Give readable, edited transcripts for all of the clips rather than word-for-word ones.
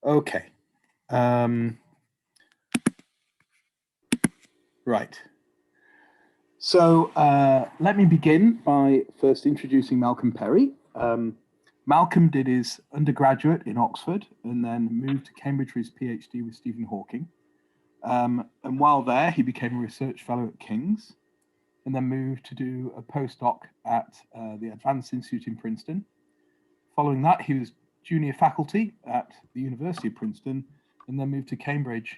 Okay. Right. So let me begin by first introducing Malcolm Perry. Malcolm did his undergraduate in Oxford and then moved to Cambridge for his PhD with Stephen Hawking. And while there, he became a research fellow at King's and then moved to do a postdoc at the Advanced Institute in Princeton. Following that, he was junior faculty at the University of Princeton and then moved to Cambridge,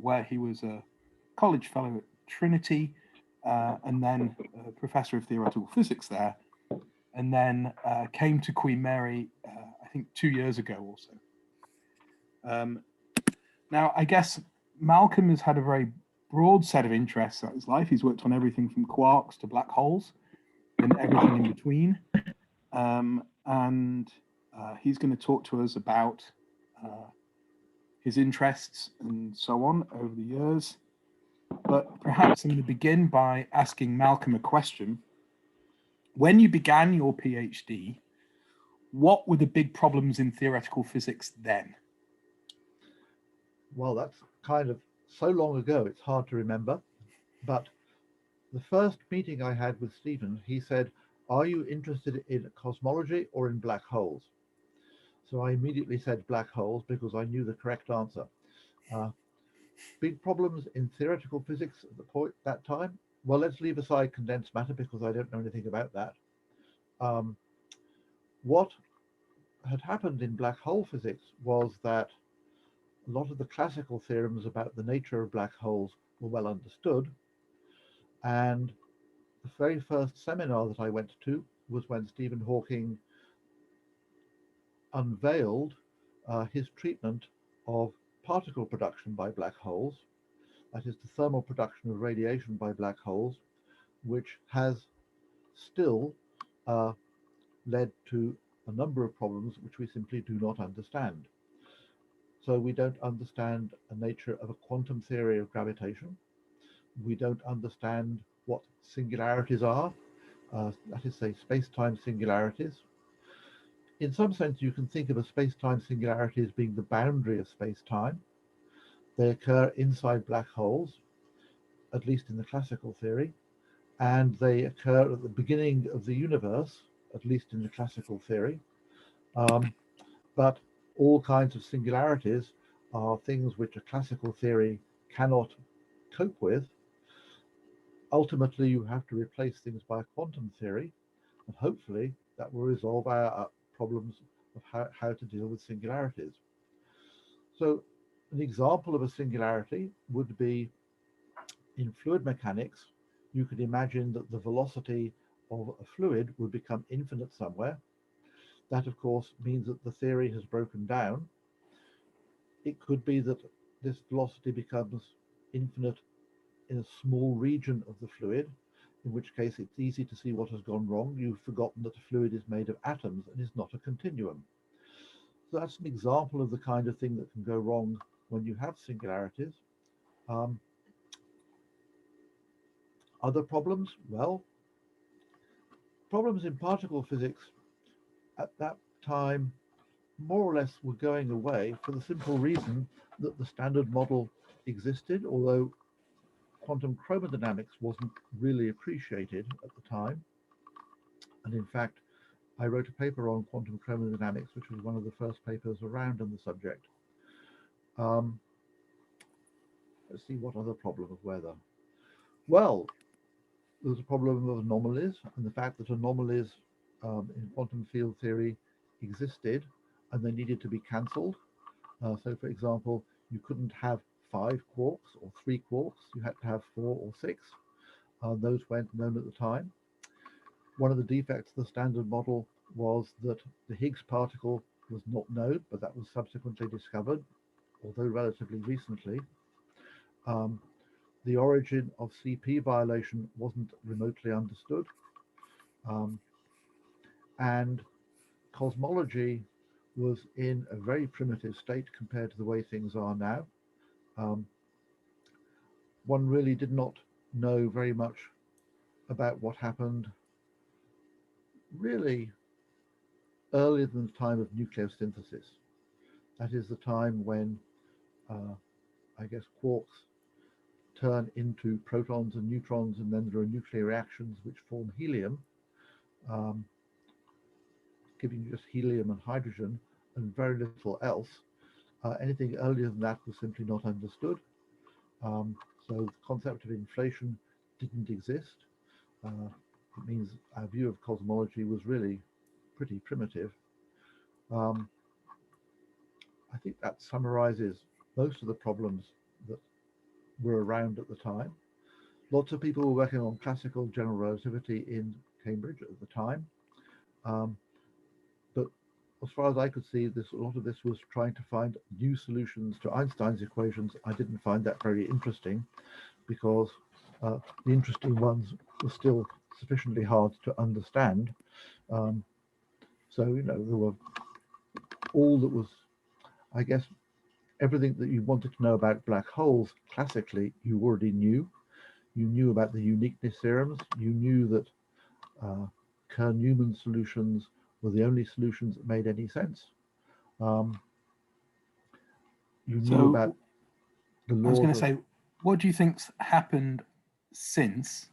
where he was a college fellow at Trinity and then a professor of theoretical physics there, and then came to Queen Mary, I think 2 years ago or so. Now, I guess Malcolm has had a very broad set of interests throughout his life. He's worked on everything from quarks to black holes and everything in between. And he's going to talk to us about his interests and so on over the years. But perhaps I'm going to begin by asking Malcolm a question. When you began your PhD, what were the big problems in theoretical physics then? Well, that's kind of so long ago, it's hard to remember. But the first meeting I had with Stephen, he said, "Are you interested in cosmology or in black holes?" So I immediately said black holes because I knew the correct answer. Big problems in theoretical physics at that time? Well, let's leave aside condensed matter because I don't know anything about that. What had happened in black hole physics was that a lot of the classical theorems about the nature of black holes were well understood. And the very first seminar that I went to was when Stephen Hawking unveiled his treatment of particle production by black holes, that is the thermal production of radiation by black holes, which has still led to a number of problems which we simply do not understand. So we don't understand the nature of a quantum theory of gravitation. We don't understand what singularities are, that is, say, space-time singularities. In some sense, you can think of a space-time singularity as being the boundary of space-time. They occur inside black holes, at least in the classical theory, and they occur at the beginning of the universe, at least in the classical theory. But all kinds of singularities are things which a classical theory cannot cope with. Ultimately, you have to replace things by a quantum theory, and hopefully that will resolve our problems of how to deal with singularities. So an example of a singularity would be in fluid mechanics. You could imagine that the velocity of a fluid would become infinite somewhere. That, of course, means that the theory has broken down. It could be that this velocity becomes infinite in a small region of the fluid, in which case it's easy to see what has gone wrong. You've forgotten that the fluid is made of atoms and is not a continuum. So that's an example of the kind of thing that can go wrong when you have singularities. Other problems? Well, problems in particle physics at that time more or less were going away for the simple reason that the standard model existed, although quantum chromodynamics wasn't really appreciated at the time. And in fact, I wrote a paper on quantum chromodynamics, which was one of the first papers around on the subject. Let's see, what other problems were there? Well, there was a problem of anomalies, and the fact that anomalies in quantum field theory existed and they needed to be cancelled. So, for example, you couldn't have 5 quarks or 3 quarks, you had to have 4 or 6. Those weren't known at the time. One of the defects of the standard model was that the Higgs particle was not known, but that was subsequently discovered, although relatively recently. The origin of CP violation wasn't remotely understood. And cosmology was in a very primitive state compared to the way things are now. One really did not know very much about what happened really earlier than the time of nucleosynthesis. That is the time when, I guess, quarks turn into protons and neutrons, and then there are nuclear reactions which form helium, um, giving just helium and hydrogen and very little else. Anything earlier than that was simply not understood. So the concept of inflation didn't exist. It means our view of cosmology was really pretty primitive. Um, I think that summarizes most of the problems that were around at the time. Lots of people were working on classical general relativity in Cambridge at the time. Um, but as far as I could see, a lot of this was trying to find new solutions to Einstein's equations. I didn't find that very interesting because the interesting ones were still sufficiently hard to understand. Um, so, there were all that was, I guess, everything that you wanted to know about black holes classically, you already knew. You knew about the uniqueness theorems. You knew that Kerr-Newman solutions were the only solutions that made any sense. You knew about So the I was going laws to of, say, what do you think's happened since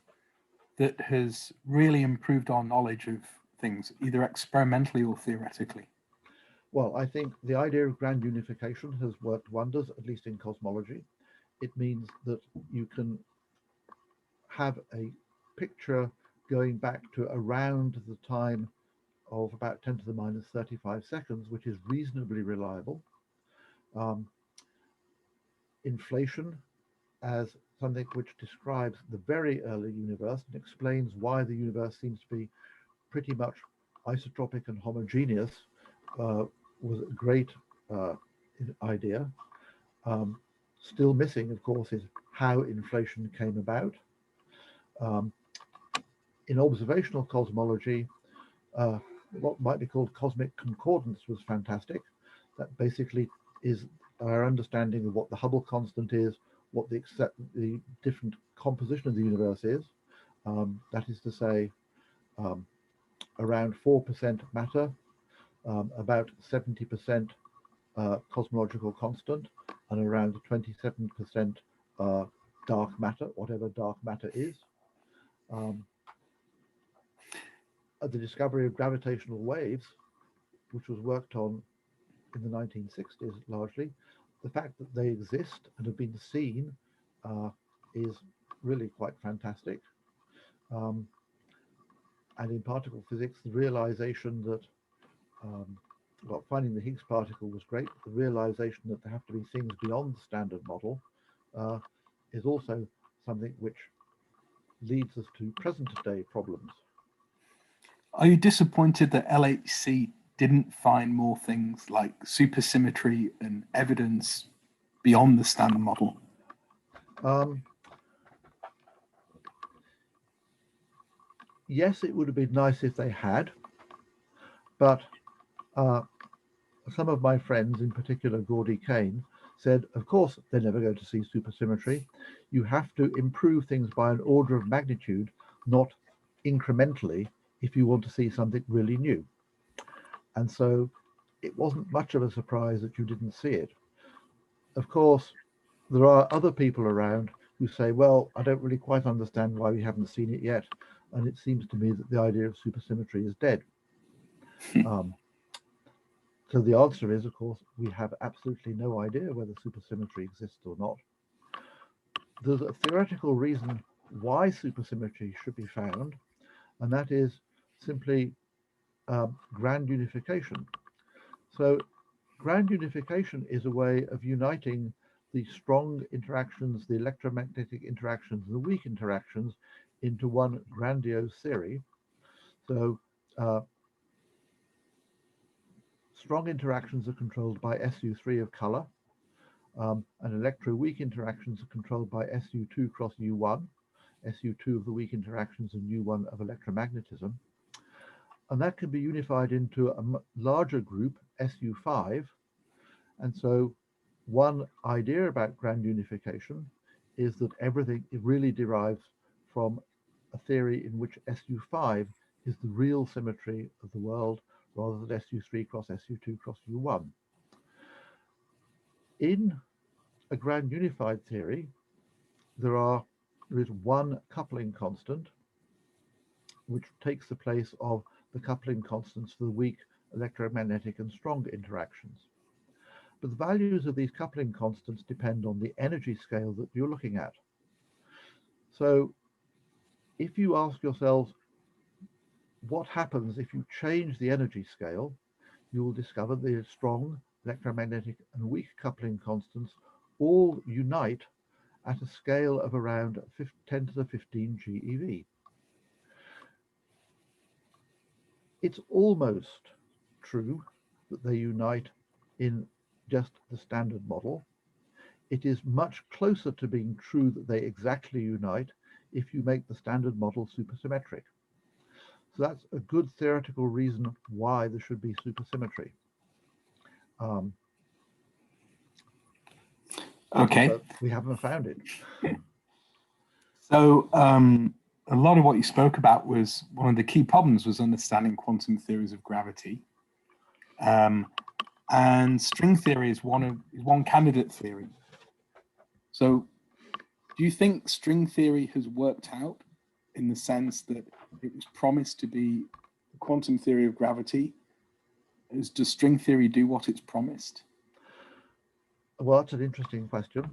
that has really improved our knowledge of things, either experimentally or theoretically? well, I think the idea of grand unification has worked wonders, at least in cosmology. It means that you can have a picture going back to around the time of about 10 to the minus 35 seconds, which is reasonably reliable. Um, inflation as something which describes the very early universe and explains why the universe seems to be pretty much isotropic and homogeneous, was a great uh, idea. Still missing, of course, is how inflation came about. Um, in observational cosmology, what might be called cosmic concordance was fantastic. That basically is our understanding of what the Hubble constant is, what the different composition of the universe is. That is to say, um, around 4% matter, about 70% cosmological constant, and around 27% dark matter, whatever dark matter is. Um, the discovery of gravitational waves, which was worked on in the 1960s largely, the fact that they exist and have been seen is really quite fantastic. Um, and in particle physics, the realization that, well, finding the Higgs particle was great, but the realization that there have to be things beyond the standard model is also something which leads us to present day problems. Are you disappointed that LHC didn't find more things like supersymmetry and evidence beyond the standard model? Um, yes, it would have been nice if they had, but some of my friends, in particular Gordy Kane, said, of course, they're never going to see supersymmetry. You have to improve things by an order of magnitude, not incrementally, if you want to see something really new. And so it wasn't much of a surprise that you didn't see it. Of course, there are other people around who say, well, I don't really quite understand why we haven't seen it yet. And it seems to me that the idea of supersymmetry is dead. Um, So the answer is, of course, we have absolutely no idea whether supersymmetry exists or not. There's a theoretical reason why supersymmetry should be found, and that is simply grand unification. So grand unification is a way of uniting the strong interactions, the electromagnetic interactions, and the weak interactions into one grandiose theory. So strong interactions are controlled by SU3 of color, and electroweak interactions are controlled by SU2 cross U1, SU2 of the weak interactions and U1 of electromagnetism. And that can be unified into a larger group, SU5. And so one idea about grand unification is that everything really derives from a theory in which SU5 is the real symmetry of the world rather than SU3 cross SU2 cross U1. In a grand unified theory, there is one coupling constant which takes the place of the coupling constants for the weak electromagnetic and strong interactions. But the values of these coupling constants depend on the energy scale that you're looking at. So if you ask yourselves, what happens if you change the energy scale, you will discover the strong electromagnetic and weak coupling constants all unite at a scale of around 10 to the 15 GeV. It's almost true that they unite in just the standard model. It is much closer to being true that they exactly unite if you make the standard model supersymmetric. So that's a good theoretical reason why there should be supersymmetry. Okay. But we haven't found it. So a lot of what you spoke about was one of the key problems was understanding quantum theories of gravity. And string theory is one candidate theory. So do you think string theory has worked out in the sense that it was promised to be the quantum theory of gravity? Does string theory do what it's promised? Well, that's an interesting question.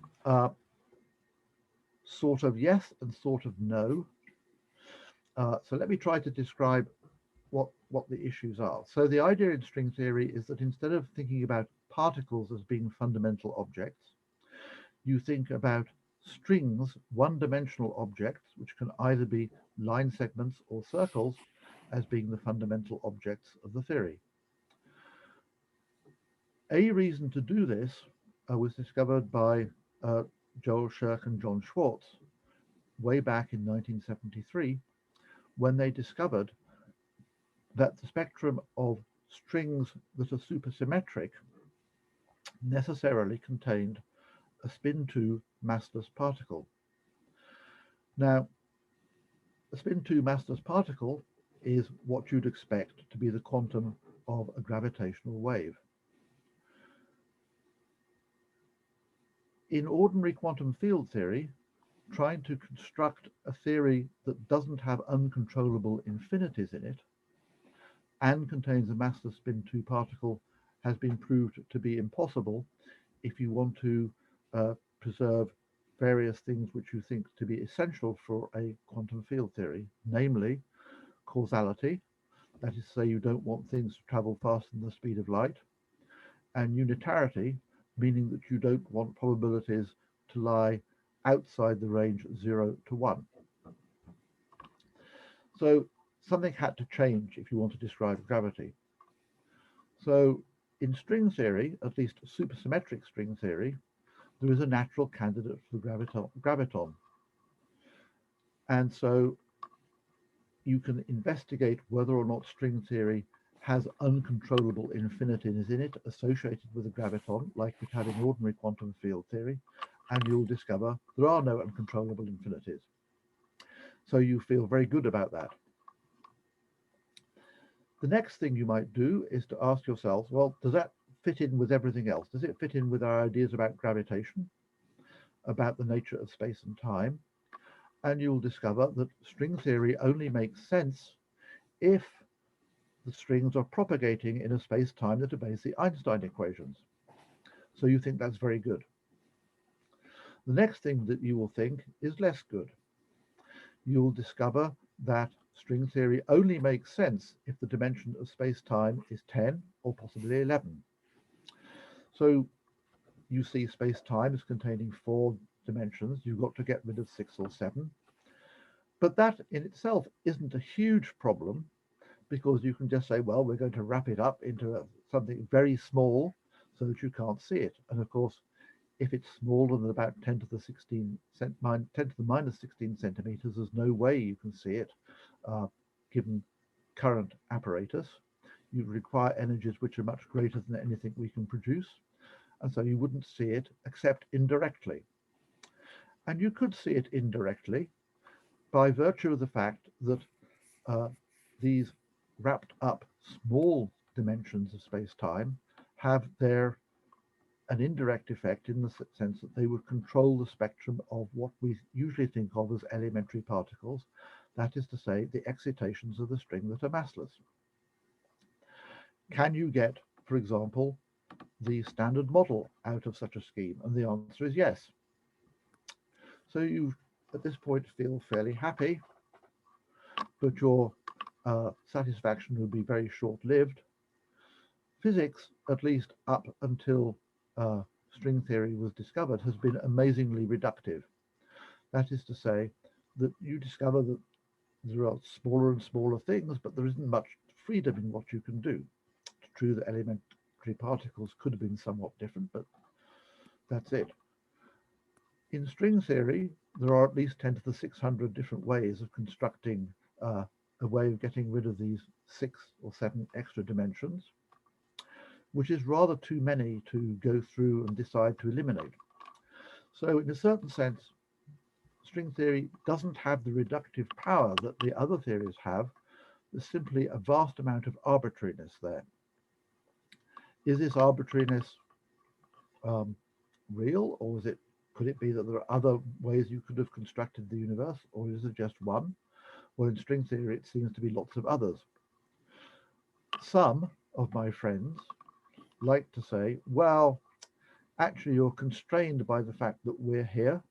Sort of yes and sort of no. So let me try to describe what the issues are. So the idea in string theory is that instead of thinking about particles as being fundamental objects, you think about strings, one-dimensional objects, which can either be line segments or circles, as being the fundamental objects of the theory. A reason to do this was discovered by Joel Shirk and John Schwartz way back in 1973, when they discovered that the spectrum of strings that are supersymmetric necessarily contained a spin-2 massless particle. Now, a spin-2 massless particle is what you'd expect to be the quantum of a gravitational wave. In ordinary quantum field theory, trying to construct a theory that doesn't have uncontrollable infinities in it and contains a massless spin-2 particle has been proved to be impossible if you want to preserve various things which you think to be essential for a quantum field theory, namely causality, that is to say you don't want things to travel faster than the speed of light, and unitarity, meaning that you don't want probabilities to lie outside the range 0 to 1. So something had to change if you want to describe gravity. So in string theory, at least supersymmetric string theory, there is a natural candidate for graviton. And so you can investigate whether or not string theory has uncontrollable infinities in it associated with a graviton, like we'd have in ordinary quantum field theory, and you'll discover there are no uncontrollable infinities. So you feel very good about that. The next thing you might do is to ask yourself, well, does that fit in with everything else? Does it fit in with our ideas about gravitation, about the nature of space and time? And you'll discover that string theory only makes sense if the strings are propagating in a space-time that obeys the Einstein equations. So you think that's very good. The next thing that you will think is less good. You'll discover that string theory only makes sense if the dimension of space-time is 10 or possibly 11. So you see space-time as containing 4 dimensions. You've got to get rid of 6 or 7. But that in itself isn't a huge problem, because you can just say, well, we're going to wrap it up into something very small so that you can't see it. And of course, if it's smaller than about 10 to the 16 centimeters, there's no way you can see it, given current apparatus. You require energies which are much greater than anything we can produce. And so you wouldn't see it except indirectly. And you could see it indirectly by virtue of the fact that these wrapped up small dimensions of space-time have their an indirect effect in the sense that they would control the spectrum of what we usually think of as elementary particles, that is to say, the excitations of the string that are massless. Can you get, for example, the standard model out of such a scheme? And the answer is yes. So you, at this point, feel fairly happy, but your satisfaction will be very short-lived. Physics, at least up until string theory was discovered, has been amazingly reductive. That is to say, that you discover that there are smaller and smaller things, but there isn't much freedom in what you can do. It's true that elementary particles could have been somewhat different, but that's it. In string theory, there are at least 10 to the 600 different ways of constructing a way of getting rid of these 6 or 7 extra dimensions, which is rather too many to go through and decide to eliminate. So in a certain sense, string theory doesn't have the reductive power that the other theories have. There's simply a vast amount of arbitrariness there. Is this arbitrariness real, or could it be that there are other ways you could have constructed the universe, or is it just one? Well, in string theory, it seems to be lots of others. Some of my friends like to say, well, actually, you're constrained by the fact that we're here.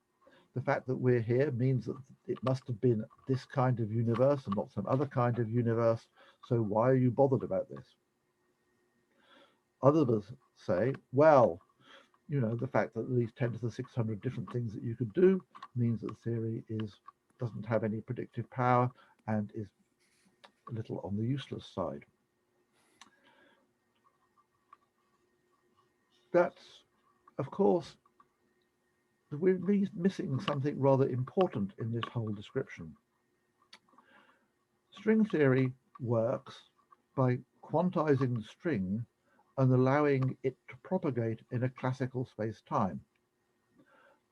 The fact that we're here means that it must have been this kind of universe and not some other kind of universe. So why are you bothered about this? Others say, well, the fact that at least 10 to the 600 different things that you could do means that the theory doesn't have any predictive power and is a little on the useless side. That's, of course, we're missing something rather important in this whole description. String theory works by quantizing the string and allowing it to propagate in a classical space-time.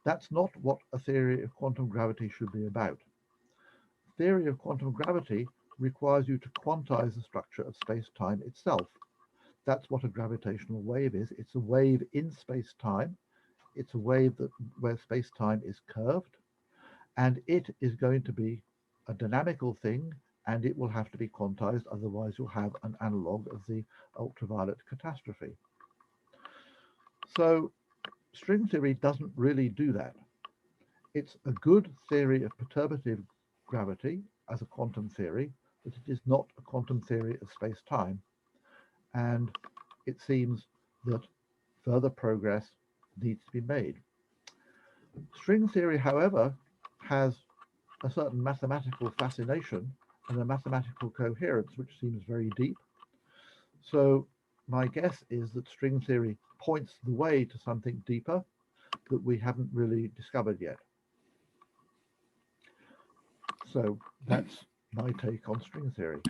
That's not what a theory of quantum gravity should be about. Theory of quantum gravity requires you to quantize the structure of space-time itself. That's what a gravitational wave is. It's a wave in space-time. It's a wave where space-time is curved, and it is going to be a dynamical thing, and it will have to be quantized, otherwise you'll have an analog of the ultraviolet catastrophe. So string theory doesn't really do that. It's a good theory of perturbative gravity as a quantum theory, but it is not a quantum theory of space-time. And it seems that further progress needs to be made. String theory, however, has a certain mathematical fascination and a mathematical coherence which seems very deep. So my guess is that string theory points the way to something deeper that we haven't really discovered yet. So that's my take on string theory.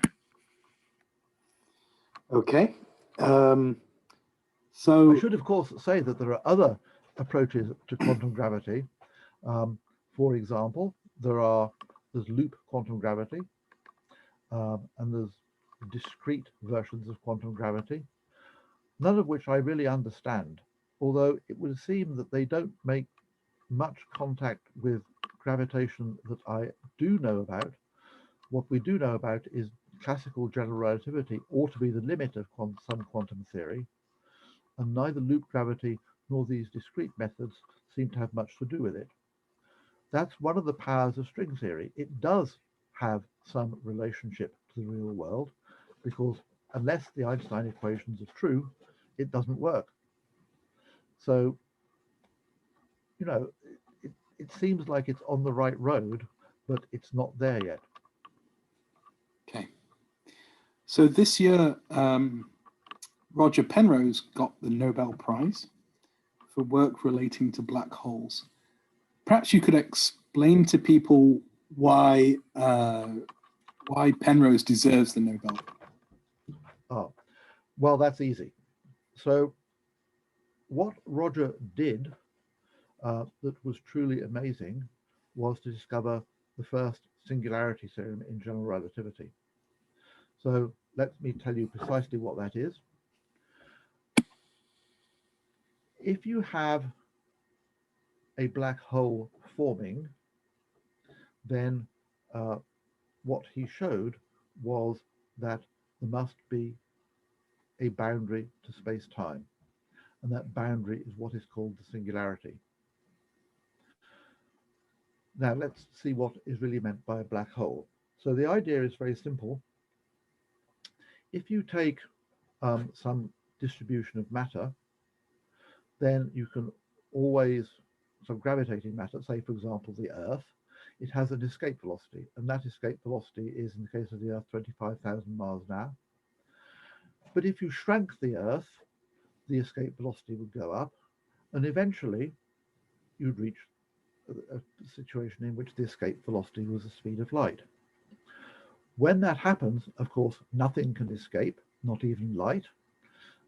Okay. I So should, of course, say that there are other approaches to quantum gravity. For example, there's loop quantum gravity, and there's discrete versions of quantum gravity, none of which I really understand, although it would seem that they don't make much contact with gravitation that I do know about. What we do know about is classical general relativity ought to be the limit of some quantum theory, and neither loop gravity nor these discrete methods seem to have much to do with it. That's one of the powers of string theory. It does have some relationship to the real world, because unless the Einstein equations are true, it doesn't work. So, it seems like it's on the right road, but it's not there yet. okay. So this year, Roger Penrose got the Nobel Prize for work relating to black holes. Perhaps you could explain to people why Penrose deserves the Nobel. Oh, well, that's easy. So what Roger did that was truly amazing was to discover the first singularity theorem in general relativity. So let me tell you precisely what that is. if you have a black hole forming, then what he showed was that there must be a boundary to space-time, and that boundary is what is called the singularity. Now let's see what is really meant by a black hole. So the idea is very simple. If you take some distribution of matter, then you can always, some gravitating matter, say for example the Earth, it has an escape velocity, and that escape velocity is, in the case of the Earth, 25,000 miles an hour. But if you shrank the Earth, the escape velocity would go up, and eventually you'd reach a situation in which the escape velocity was the speed of light. When that happens, of course, nothing can escape, not even light,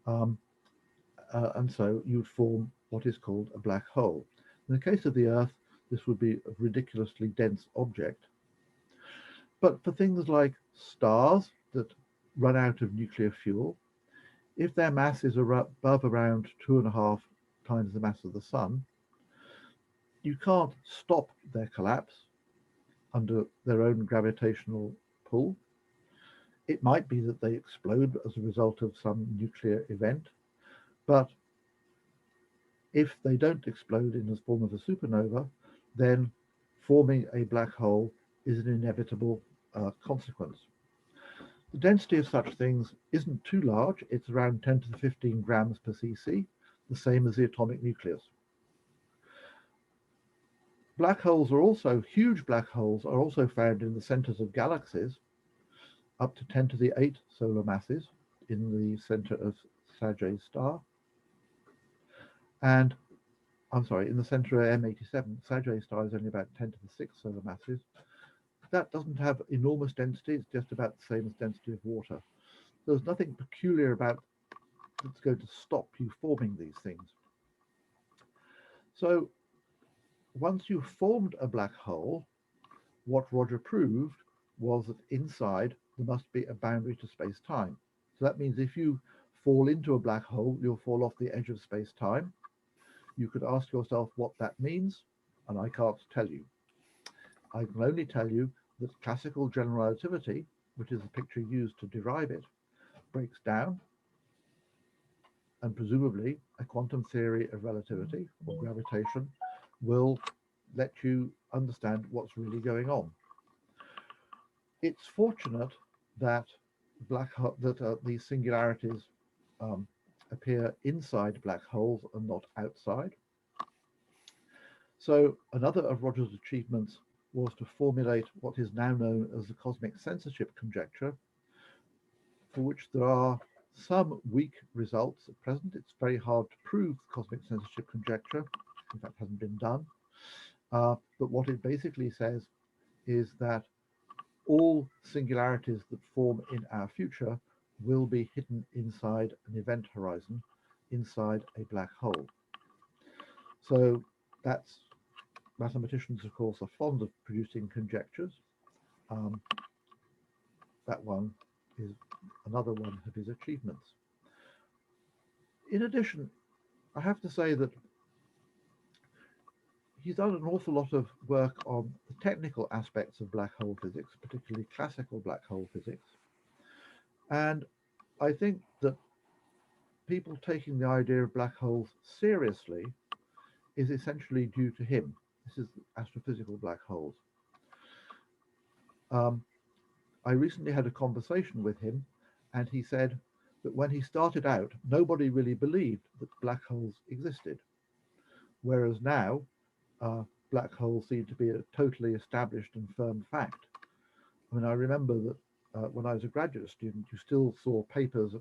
and so you'd form what is called a black hole. In the case of the Earth, this would be a ridiculously dense object. But for things like stars that run out of nuclear fuel, if their mass is above around 2.5 times the mass of the Sun, you can't stop their collapse under their own gravitational pull. It might be that they explode as a result of some nuclear event, but if they don't explode in the form of a supernova, then forming a black hole is an inevitable consequence. The density of such things isn't too large. It's around 10 to the 15 grams per cc, the same as the atomic nucleus. Black holes are also, huge black holes are also found in the centers of galaxies, up to 10 to the 8 solar masses in the center of Sagittarius star. And I'm sorry, in the center of M87, Sagittarius star is only about 10 to the 6 solar masses. That doesn't have enormous density, it's just about the same as density of water. There's nothing peculiar about that's going to stop you forming these things. So once you've formed a black hole, what Roger proved was that inside there must be a boundary to space-time. So that means if you fall into a black hole, you'll fall off the edge of space-time. You could ask yourself what that means, and I can't tell you. I can only tell you that classical general relativity, which is the picture used to derive it, breaks down, and presumably a quantum theory of relativity or gravitation will let you understand what's really going on. It's fortunate that these singularities appear inside black holes and not outside. So another of Roger's achievements was to formulate what is now known as the cosmic censorship conjecture, for which there are some weak results at present. It's very hard to prove the cosmic censorship conjecture. In fact, hasn't been done. But what it basically says is that all singularities that form in our future will be hidden inside an event horizon, inside a black hole. So that's, mathematicians, of course, are fond of producing conjectures. That one is another one of his achievements. In addition, I have to say that he's done an awful lot of work on the technical aspects of black hole physics, particularly classical black hole physics. And I think that people taking the idea of black holes seriously is essentially due to him. This is astrophysical black holes. I recently had a conversation with him, and he said that when he started out, nobody really believed that black holes existed. Whereas now, black holes seem to be a totally established and firm fact. I mean, I remember that when I was a graduate student, you still saw papers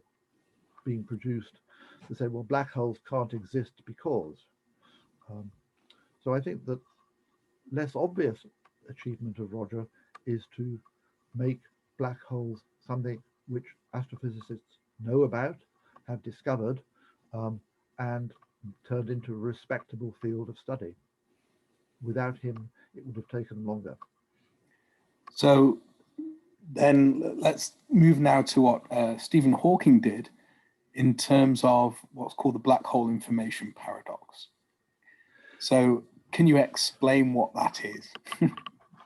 being produced that said, well, black holes can't exist because. So I think that less obvious achievement of Roger is to make black holes something which astrophysicists know about, have discovered, and turned into a respectable field of study. Without him, it would have taken longer. So then let's move now to what Stephen Hawking did in terms of what's called the black hole information paradox. So can you explain what that is?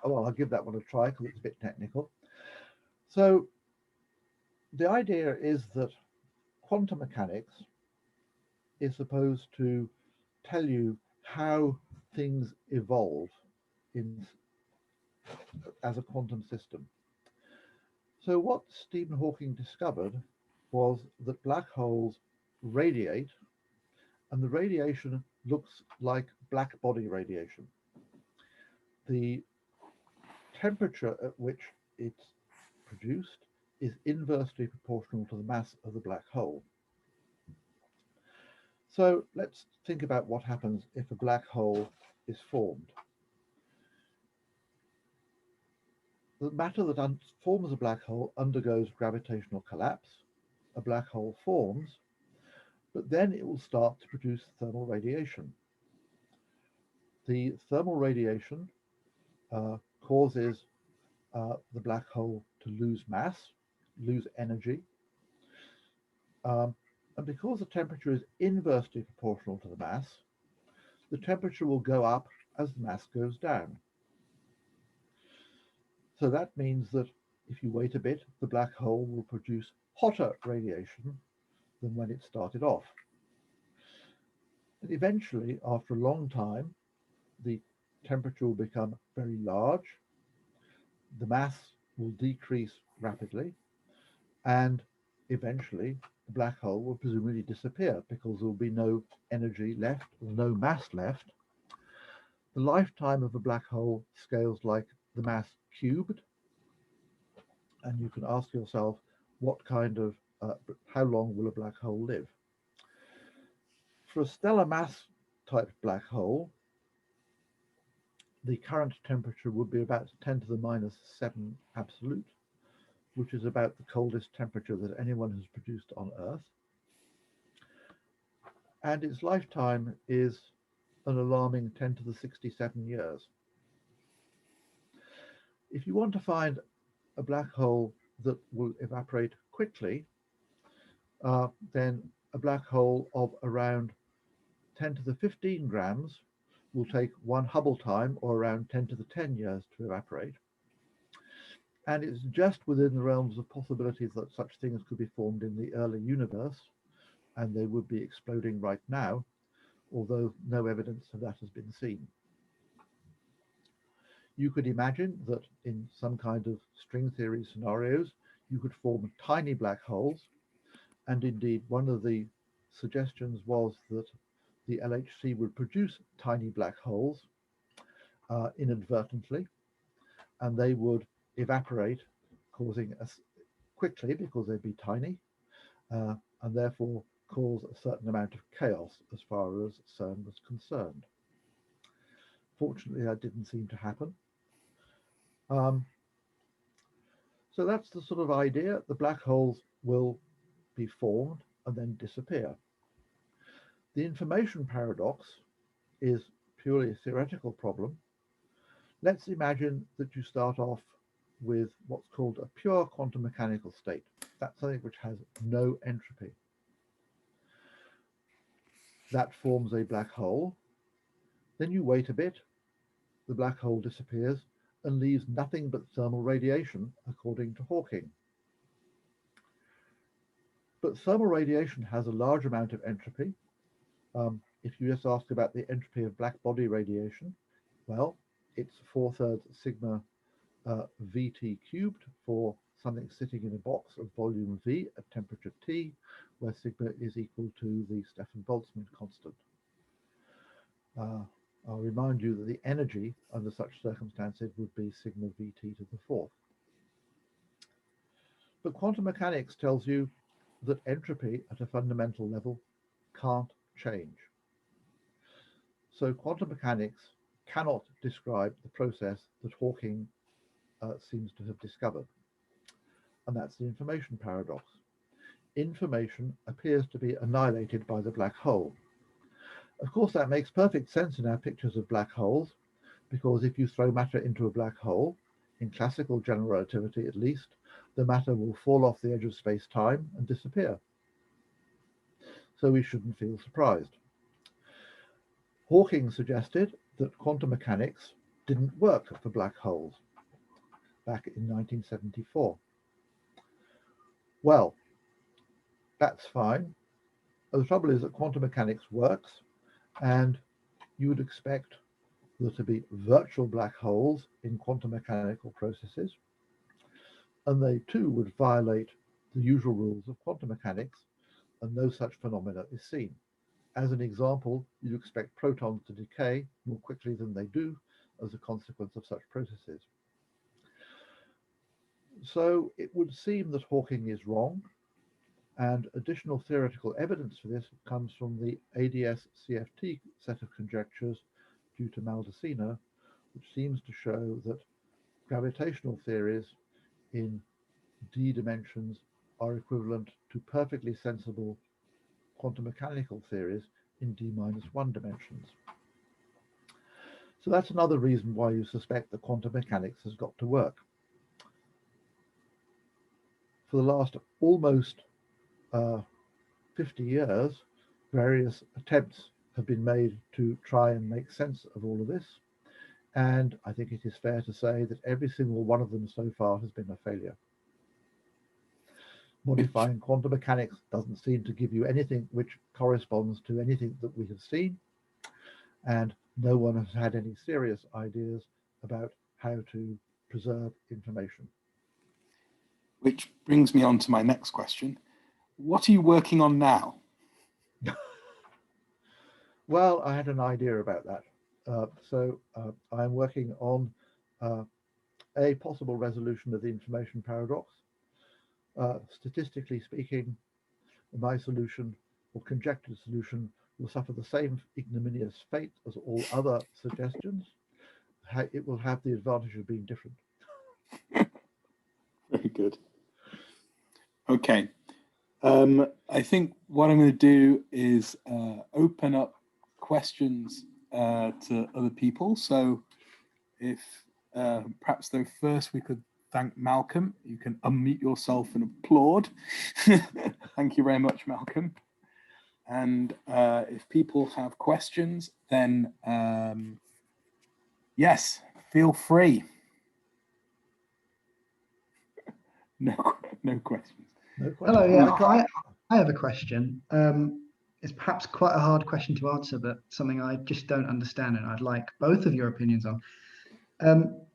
Well, I'll give that one a try because it's a bit technical. So the idea is that quantum mechanics is supposed to tell you how things evolve as a quantum system. So what Stephen Hawking discovered was that black holes radiate, and the radiation looks like black body radiation. The temperature at which it's produced is inversely proportional to the mass of the black hole. So let's think about what happens if a black hole is formed. The matter that forms a black hole undergoes gravitational collapse. A black hole forms, but then it will start to produce thermal radiation. The thermal radiation causes the black hole to lose mass, lose energy. And because the temperature is inversely proportional to the mass, the temperature will go up as the mass goes down. So that means that if you wait a bit, the black hole will produce hotter radiation than when it started off. And eventually, after a long time, the temperature will become very large, the mass will decrease rapidly, and eventually the black hole will presumably disappear because there will be no energy left, or no mass left. The lifetime of a black hole scales like the mass cubed, and you can ask yourself what kind of, how long will a black hole live? For a stellar mass type black hole, the current temperature would be about 10 to the minus 7 absolute, which is about the coldest temperature that anyone has produced on Earth. And its lifetime is an alarming 10 to the 67 years. If you want to find a black hole that will evaporate quickly, then a black hole of around 10 to the 15 grams will take 1 Hubble time, or around 10 to the 10 years, to evaporate. And it's just within the realms of possibilities that such things could be formed in the early universe, and they would be exploding right now, although no evidence of that has been seen. You could imagine that in some kind of string theory scenarios, you could form tiny black holes, and indeed one of the suggestions was that the LHC would produce tiny black holes inadvertently, and they would evaporate, causing us quickly because they'd be tiny, and therefore cause a certain amount of chaos as far as CERN was concerned. Fortunately, that didn't seem to happen. So that's the sort of idea. The black holes will be formed and then disappear. The information paradox is purely a theoretical problem. Let's imagine that you start off with what's called a pure quantum mechanical state. That's something which has no entropy. That forms a black hole. Then you wait a bit, the black hole disappears and leaves nothing but thermal radiation, according to Hawking. But thermal radiation has a large amount of entropy. If you just ask about the entropy of black body radiation, well, it's 4/3 sigma Vt cubed for something sitting in a box of volume V at temperature T, where sigma is equal to the Stefan-Boltzmann constant. I'll remind you that the energy under such circumstances would be sigma Vt to the 4th. But quantum mechanics tells you that entropy at a fundamental level can't change. So quantum mechanics cannot describe the process that Hawking seems to have discovered. And that's the information paradox. Information appears to be annihilated by the black hole. Of course, that makes perfect sense in our pictures of black holes, because if you throw matter into a black hole, in classical general relativity at least, the matter will fall off the edge of space-time and disappear. so we shouldn't feel surprised. Hawking suggested that quantum mechanics didn't work for black holes back in 1974. Well, that's fine. The trouble is that quantum mechanics works, and you would expect there to be virtual black holes in quantum mechanical processes, and they too would violate the usual rules of quantum mechanics, and no such phenomena is seen. As an example, you expect protons to decay more quickly than they do as a consequence of such processes. So it would seem that Hawking is wrong, and additional theoretical evidence for this comes from the ADS-CFT set of conjectures due to Maldacena, which seems to show that gravitational theories in d dimensions are equivalent to perfectly sensible quantum mechanical theories in d-1 dimensions. So that's another reason why you suspect that quantum mechanics has got to work. For the last almost 50 years, various attempts have been made to try and make sense of all of this, and I think it is fair to say that every single one of them so far has been a failure. Modifying quantum mechanics doesn't seem to give you anything which corresponds to anything that we have seen, and no one has had any serious ideas about how to preserve information. Which brings me on to my next question. What are you working on now? Well, I had an idea about that. I'm working on a possible resolution of the information paradox. Statistically speaking, my solution or conjectured solution will suffer the same ignominious fate as all other suggestions. It will have the advantage of being different. Very good. Okay. I think what I'm going to do is open up questions to other people. So if perhaps though first we could thank Malcolm. You can unmute yourself and applaud. Thank you very much, Malcolm. And if people have questions, then yes, feel free. No questions. No questions. Hello, yeah, I have a question. It's perhaps quite a hard question to answer, but something I just don't understand, and I'd like both of your opinions on.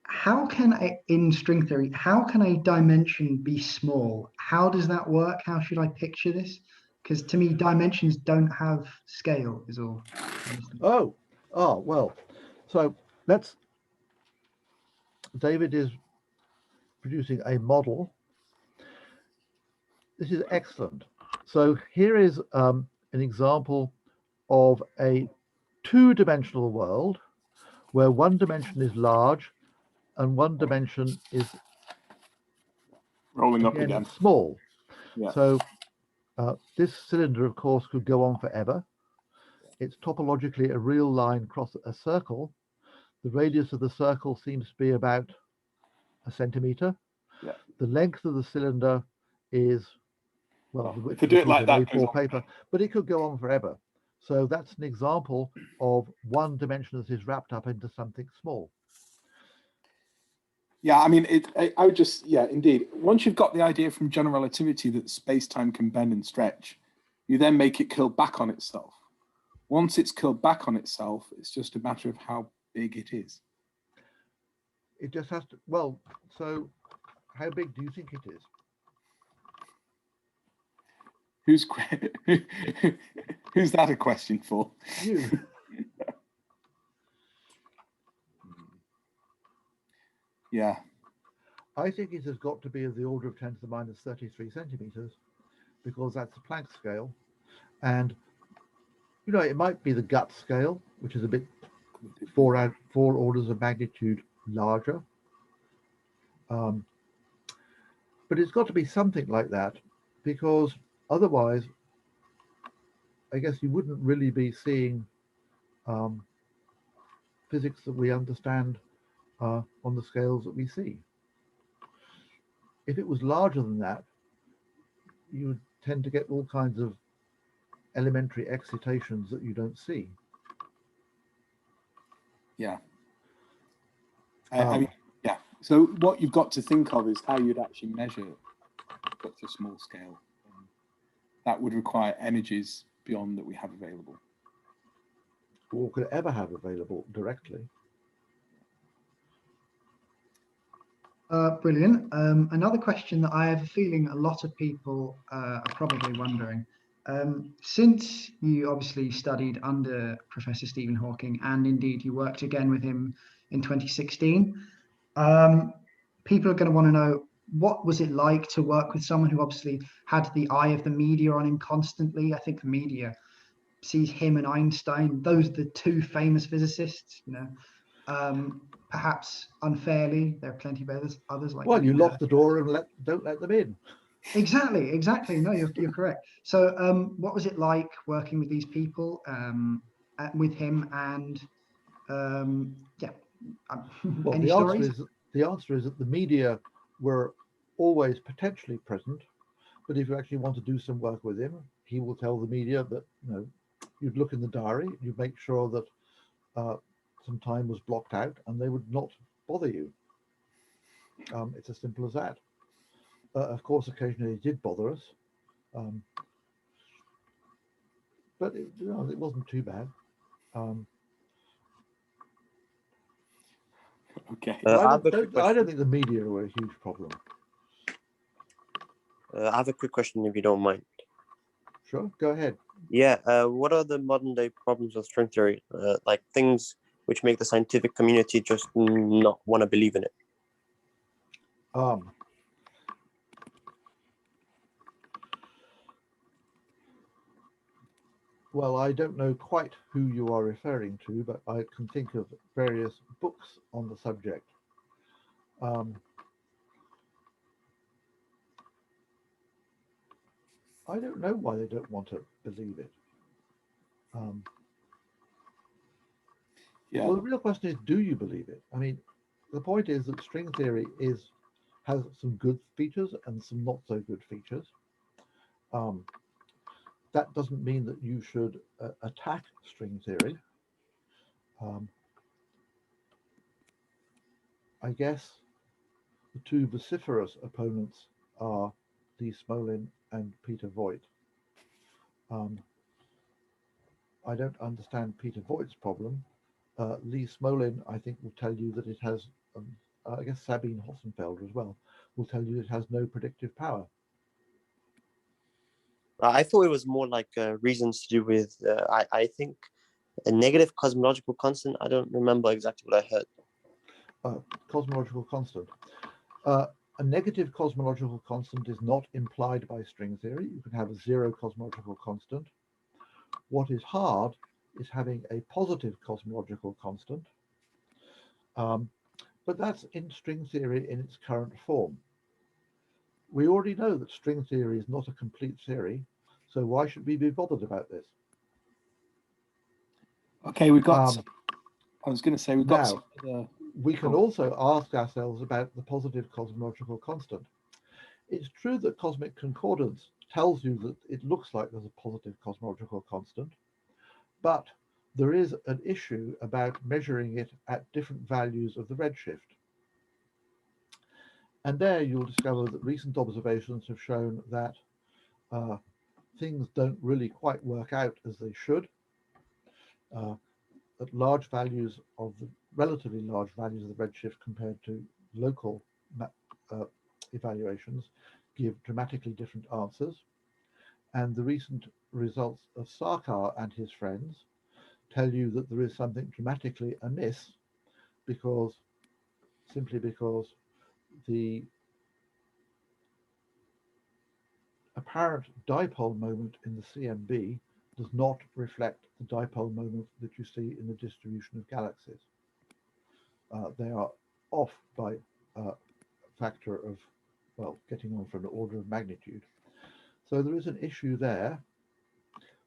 How can in string theory, how can a dimension be small? How does that work? How should I picture this? Because to me, dimensions don't have scale, is all. Well, so David is producing a model. This is excellent. So here is an example of a two-dimensional world where one dimension is large and one dimension is rolling up again small. Yeah. So this cylinder, of course, could go on forever. It's topologically a real line across a circle. The radius of the circle seems to be about a centimeter. Yeah. The length of the cylinder is, well, if you do it like that, A4 paper, but it could go on forever. So that's an example of one dimension that is wrapped up into something small. Yeah, I mean, I would just, yeah, indeed. Once you've got the idea from general relativity that space-time can bend and stretch, you then make it curl back on itself. Once it's curled back on itself, it's just a matter of how big it is. It just has to, well, so how big do you think it is? Who's that a question for? You. Yeah. I think it has got to be of the order of 10 to the minus 33 centimeters, because that's the Planck scale. And, you know, it might be the gut scale, which is a bit four orders of magnitude larger. But it's got to be something like that, because otherwise, I guess you wouldn't really be seeing physics that we understand on the scales that we see. If it was larger than that, you would tend to get all kinds of elementary excitations that you don't see. Yeah. I mean, yeah. So what you've got to think of is how you'd actually measure such a small scale. That would require energies beyond that we have available. Or could ever have available directly. Brilliant. Another question that I have a feeling a lot of people are probably wondering. Since you obviously studied under Professor Stephen Hawking, and indeed you worked again with him in 2016, people are going to want to know, what was it like to work with someone who obviously had the eye of the media on him constantly? I think the media sees him and Einstein, those are the two famous physicists, you know. Perhaps unfairly, there are plenty of others like. Well, you lock the door and don't let them in. Exactly. No, you're correct. So, what was it like working with these people, with him, and yeah? Well, Any stories? the answer is that the media were always potentially present, but if you actually want to do some work with him, he will tell the media that, you know, you'd look in the diary, you'd make sure that some time was blocked out, and they would not bother you. It's as simple as that. Of course, occasionally it did bother us, but it wasn't too bad. Okay. I don't think the media were a huge problem. I have a quick question, if you don't mind. Sure, go ahead. Yeah, what are the modern day problems of string theory? Like things which make the scientific community just not want to believe in it? Well, I don't know quite who you are referring to, but I can think of various books on the subject. I don't know why they don't want to believe it. Yeah. Well, the real question is, do you believe it? I mean, the point is that string theory has some good features and some not so good features. That doesn't mean that you should attack string theory. I guess the two vociferous opponents are Lee Smolin and Peter Voigt. I don't understand Peter Voigt's problem. Lee Smolin, I think, will tell you that it has, I guess Sabine Hossenfelder as well, will tell you it has no predictive power. I thought it was more like reasons to do with, I think, a negative cosmological constant. I don't remember exactly what I heard. Cosmological constant. A negative cosmological constant is not implied by string theory. You can have a zero cosmological constant. What is hard is having a positive cosmological constant. But that's in string theory in its current form. We already know that string theory is not a complete theory, so why should we be bothered about this? Okay, we've got. I was going to say we've got. Now, we can also ask ourselves about the positive cosmological constant. It's true that cosmic concordance tells you that it looks like there's a positive cosmological constant, but there is an issue about measuring it at different values of the redshift. And there you'll discover that recent observations have shown that things don't really quite work out as they should. At large values of the relatively large values of the redshift compared to local evaluations give dramatically different answers. And the recent results of Sarkar and his friends tell you that there is something dramatically amiss simply because the apparent dipole moment in the CMB does not reflect the dipole moment that you see in the distribution of galaxies. They are off by a factor of, well, getting on for an order of magnitude. So there is an issue there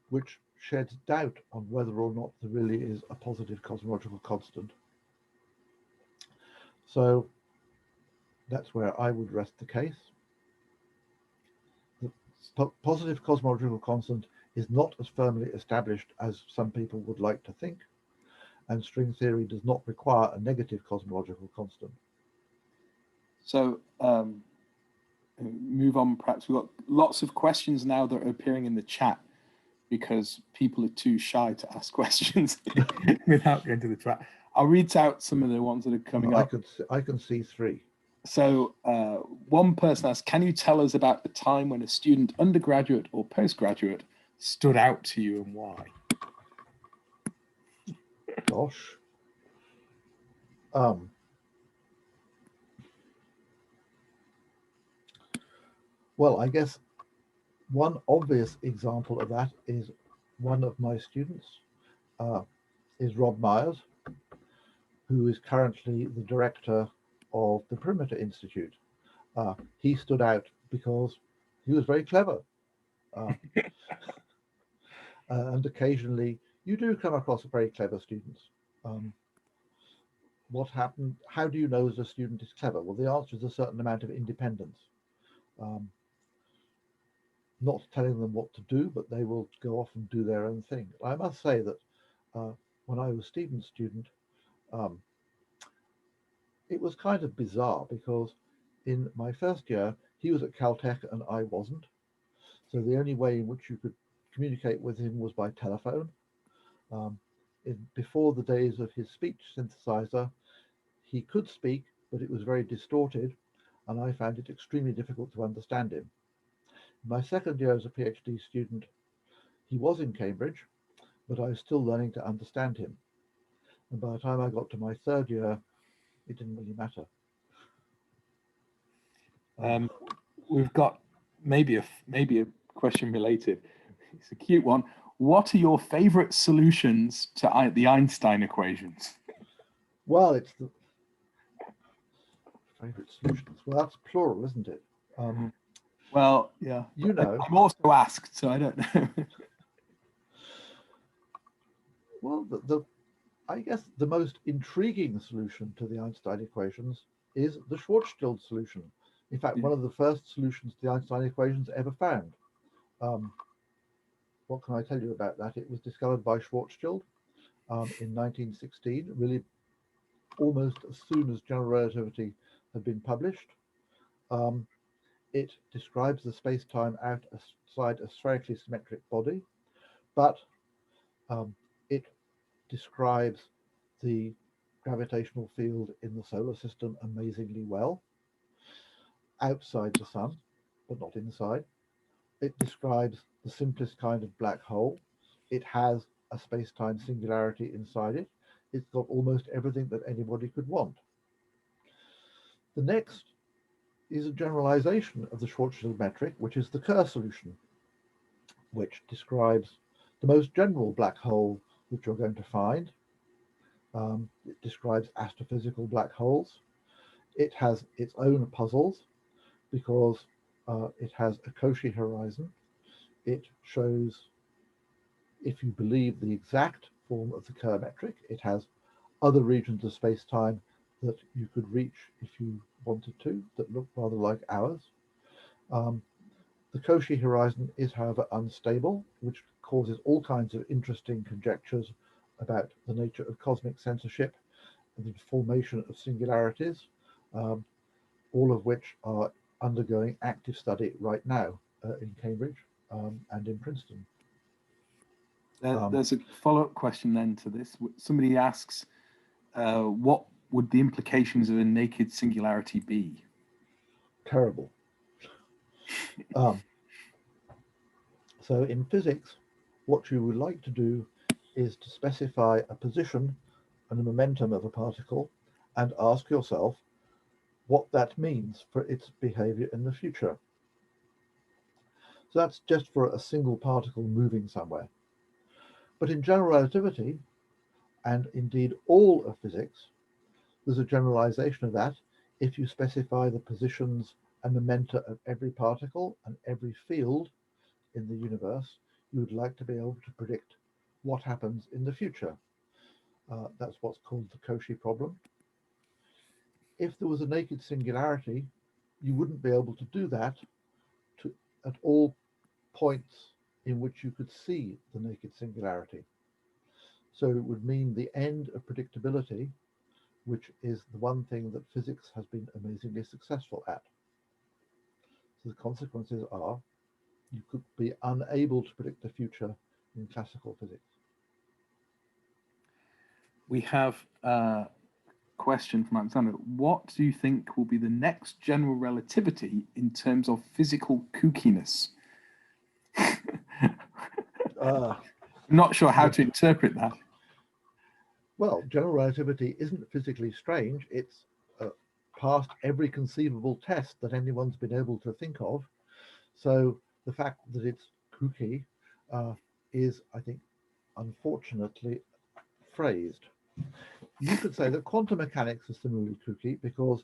which sheds doubt on whether or not there really is a positive cosmological constant. So that's where I would rest the case. The positive cosmological constant is not as firmly established as some people would like to think, and string theory does not require a negative cosmological constant. So move on, perhaps. We've got lots of questions now that are appearing in the chat because people are too shy to ask questions without going to the chat. I'll read out some of the ones that are coming up. I can see three. So one person asked, can you tell us about the time when a student, undergraduate or postgraduate, stood out to you and why? Gosh. Well, I guess one obvious example of that is one of my students is Rob Myers, who is currently the director of the Perimeter Institute. He stood out because he was very clever. And occasionally you do come across very clever students. What happened? How do you know that a student is clever? Well, the answer is a certain amount of independence. Not telling them what to do, but they will go off and do their own thing. I must say that when I was Stephen's student, it was kind of bizarre because in my first year, he was at Caltech and I wasn't. So the only way in which you could communicate with him was by telephone. Before the days of his speech synthesizer, he could speak, but it was very distorted, and I found it extremely difficult to understand him. My second year as a PhD student, he was in Cambridge, but I was still learning to understand him. And by the time I got to my third year, it didn't really matter. We've got maybe a question related. It's a cute one. What are your favorite solutions to the Einstein equations? Well, it's the favorite solutions. Well, that's plural, isn't it? Well, yeah. You know. I'm also asked, so I don't know. Well, I guess the most intriguing solution to the Einstein equations is the Schwarzschild solution. In fact, one of the first solutions to the Einstein equations ever found. What can I tell you about that? It was discovered by Schwarzschild in 1916, really almost as soon as general relativity had been published. It describes the space-time outside a spherically symmetric body, but it describes the gravitational field in the solar system amazingly well, outside the sun, but not inside. It describes the simplest kind of black hole. It has a space-time singularity inside it. It's got almost everything that anybody could want. The next is a generalization of the Schwarzschild metric, which is the Kerr solution, which describes the most general black hole that you're going to find. It describes astrophysical black holes. It has its own puzzles because it has a Cauchy horizon. It shows, if you believe the exact form of the Kerr metric, it has other regions of space-time that you could reach if you wanted to, that look rather like ours. The Cauchy horizon is, however, unstable, which causes all kinds of interesting conjectures about the nature of cosmic censorship and the formation of singularities, all of which are undergoing active study right now in Cambridge and in Princeton. There's a follow-up question then to this. Somebody asks, what would the implications of a naked singularity be? Terrible. So in physics, what you would like to do is to specify a position and a momentum of a particle and ask yourself what that means for its behavior in the future. So that's just for a single particle moving somewhere. But in general relativity, and indeed all of physics, there's a generalization of that if you specify the positions and momenta of every particle and every field in the universe. You would like to be able to predict what happens in the future. That's what's called the Cauchy problem. If there was a naked singularity, you wouldn't be able to do that at all points in which you could see the naked singularity. So it would mean the end of predictability, which is the one thing that physics has been amazingly successful at. So the consequences are you could be unable to predict the future in classical physics. We have a question from Alexander. What do you think will be the next general relativity in terms of physical kookiness? I'm not sure how to interpret that. Well, general relativity isn't physically strange. It's passed every conceivable test that anyone's been able to think of. So the fact that it's kooky is, I think, unfortunately phrased. You could say that quantum mechanics is similarly kooky because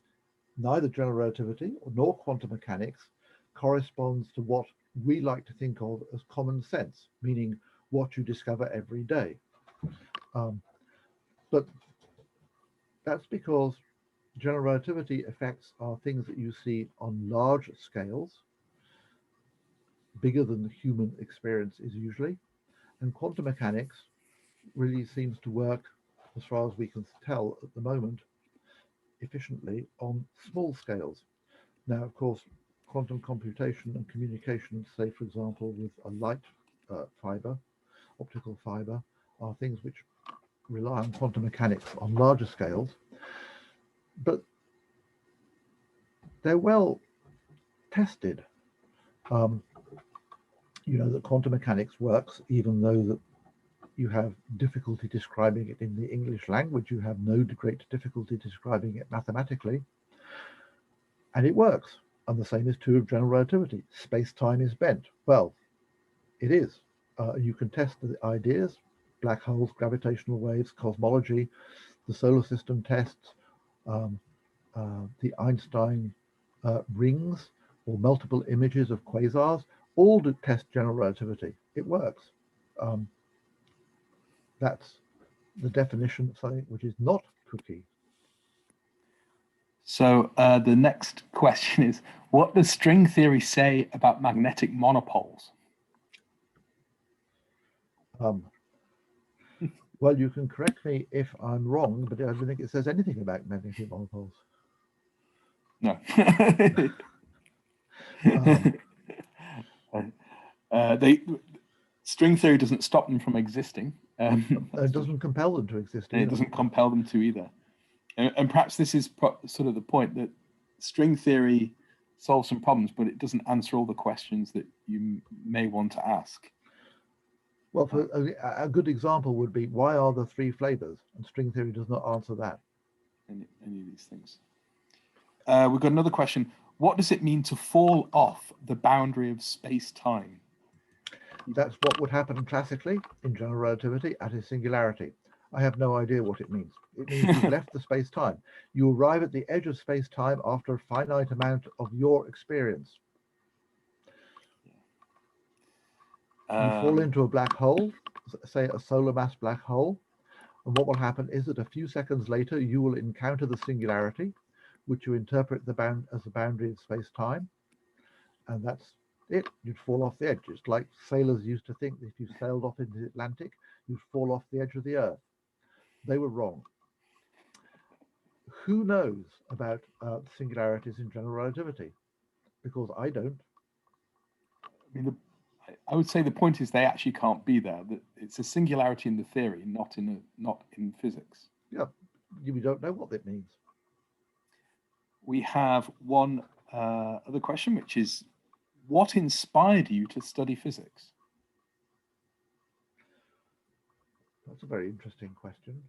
neither general relativity nor quantum mechanics corresponds to what we like to think of as common sense, meaning what you discover every day. But that's because general relativity effects are things that you see on large scales, bigger than the human experience is usually, and quantum mechanics really seems to work, as far as we can tell at the moment, efficiently on small scales. Now, of course, quantum computation and communication, say, for example, with a light fiber, optical fiber, are things which rely on quantum mechanics on larger scales, but they're well tested. You know that quantum mechanics works, even though that you have difficulty describing it in the English language, you have no great difficulty describing it mathematically, and it works. And the same is true of general relativity. Space-time is bent. Well, it is. You can test the ideas, black holes, gravitational waves, cosmology, the solar system tests, the Einstein rings, or multiple images of quasars, all to test general relativity. It works. That's the definition of something which is not kooky. So the next question is, what does string theory say about magnetic monopoles? Well, you can correct me if I'm wrong, but I don't think it says anything about magnetic monopoles. No. String theory doesn't stop them from existing. It doesn't compel them to exist either. It doesn't compel them to either. And perhaps this is sort of the point, that string theory solves some problems, but it doesn't answer all the questions that you may want to ask. Well, for a good example would be, why are there three flavors? And string theory does not answer that. Any of these things. We've got another question. What does it mean to fall off the boundary of space-time? That's what would happen classically in general relativity at a singularity. I have no idea what it means. It means you've left the space-time. You arrive at the edge of space-time after a finite amount of your experience. You fall into a black hole, say a solar mass black hole, and what will happen is that a few seconds later you will encounter the singularity, which you interpret as the boundary of space-time, and that's it. You'd fall off the edge. It's like sailors used to think that if you sailed off into the Atlantic, you'd fall off the edge of the Earth. They were wrong. Who knows about singularities in general relativity? Because I don't. I mean, I would say the point is they actually can't be there. That it's a singularity in the theory, not in physics. Yeah, we don't know what that means. We have one other question, which is, what inspired you to study physics? That's a very interesting question.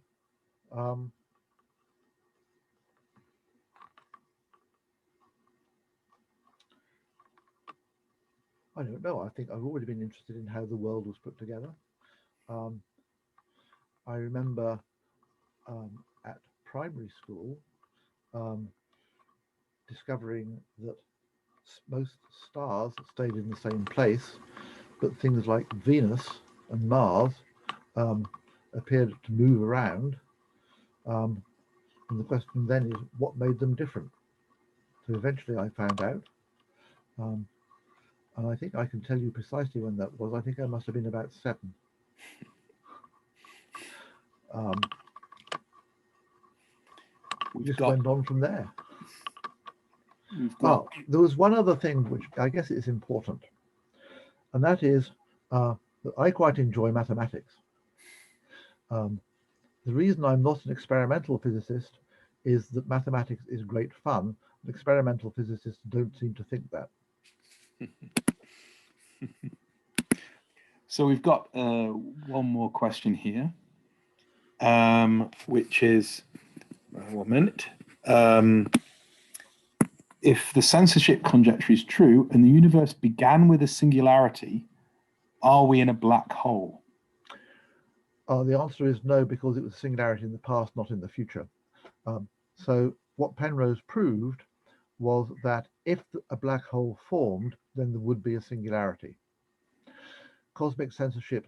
I don't know. I think I've always been interested in how the world was put together. I remember at primary school discovering that most stars stayed in the same place, but things like Venus and Mars appeared to move around. And the question then is, what made them different? So eventually I found out. And I think I can tell you precisely when that was. I think I must have been about 7. Just went on from there. There was one other thing which I guess is important, and that is that I quite enjoy mathematics. The reason I'm not an experimental physicist is that mathematics is great fun. And experimental physicists don't seem to think that. So we've got one more question here, which is, 1 minute. If the censorship conjecture is true and the universe began with a singularity, are we in a black hole? The answer is no, because it was a singularity in the past, not in the future. So what Penrose proved was that if a black hole formed, then there would be a singularity. Cosmic censorship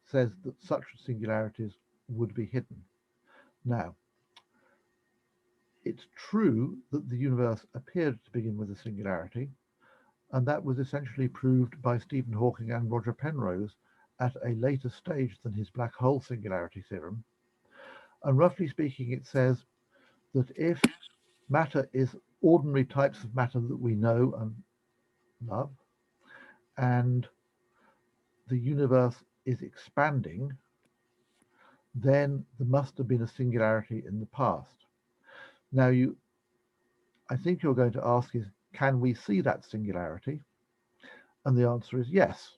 says that such singularities would be hidden. Now, it's true that the universe appeared to begin with a singularity, and that was essentially proved by Stephen Hawking and Roger Penrose at a later stage than his black hole singularity theorem. And roughly speaking, it says that if matter is ordinary types of matter that we know and love, and the universe is expanding, then there must have been a singularity in the past. Now, I think you're going to ask is, can we see that singularity? And the answer is yes.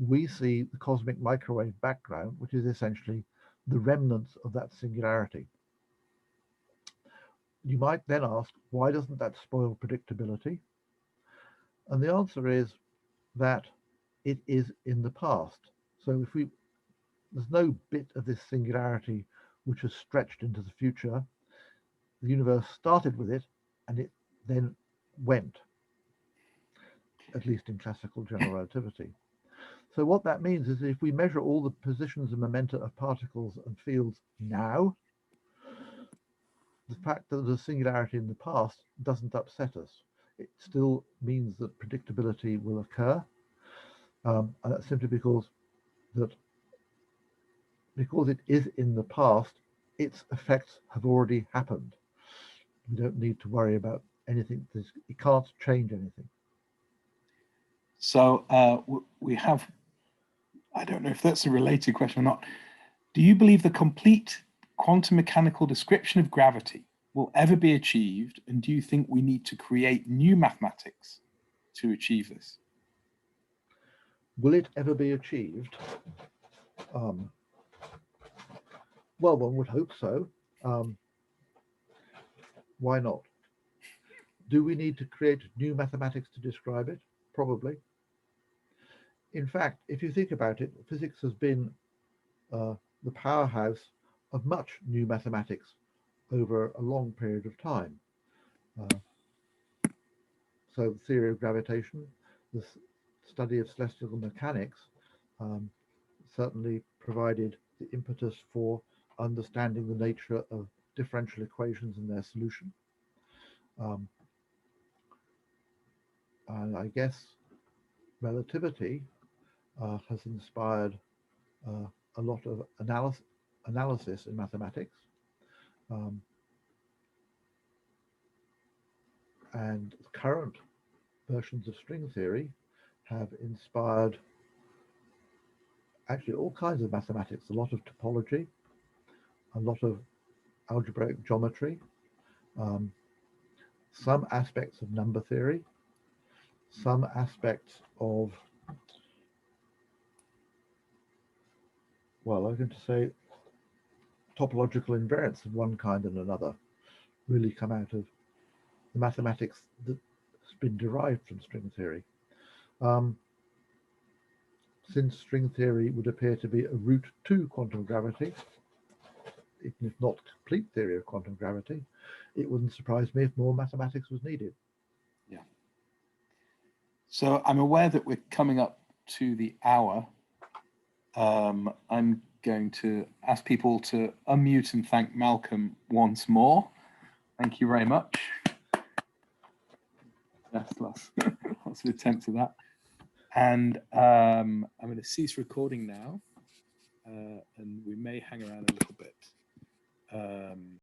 We see the cosmic microwave background, which is essentially the remnants of that singularity. You might then ask, why doesn't that spoil predictability? And the answer is that it is in the past. So there's no bit of this singularity which has stretched into the future. The universe started with it, and it then went, at least in classical general relativity. So what that means is if we measure all the positions and momenta of particles and fields now, the fact that there's a singularity in the past doesn't upset us. It still means that predictability will occur, and that's simply because it is in the past, its effects have already happened. We don't need to worry about anything. It can't change anything. So we have, I don't know if that's a related question or not. Do you believe the complete quantum mechanical description of gravity will ever be achieved? And do you think we need to create new mathematics to achieve this? Will it ever be achieved? Well, one would hope so. Why not? Do we need to create new mathematics to describe it? Probably. In fact, if you think about it, physics has been the powerhouse of much new mathematics over a long period of time. So the theory of gravitation, the study of celestial mechanics, certainly provided the impetus for understanding the nature of differential equations and their solution. And I guess relativity has inspired a lot of analysis in mathematics. And current versions of string theory have inspired actually all kinds of mathematics, a lot of topology, a lot of algebraic geometry, some aspects of number theory, some aspects of, well, I'm going to say topological invariance of one kind and another really come out of the mathematics that's been derived from string theory. Since string theory would appear to be a route to quantum gravity, even if not complete theory of quantum gravity, it wouldn't surprise me if more mathematics was needed. Yeah. So I'm aware that we're coming up to the hour. I'm going to ask people to unmute and thank Malcolm once more. Thank you very much. Yes, lots of attempts at that. And I'm going to cease recording now, and we may hang around a little bit.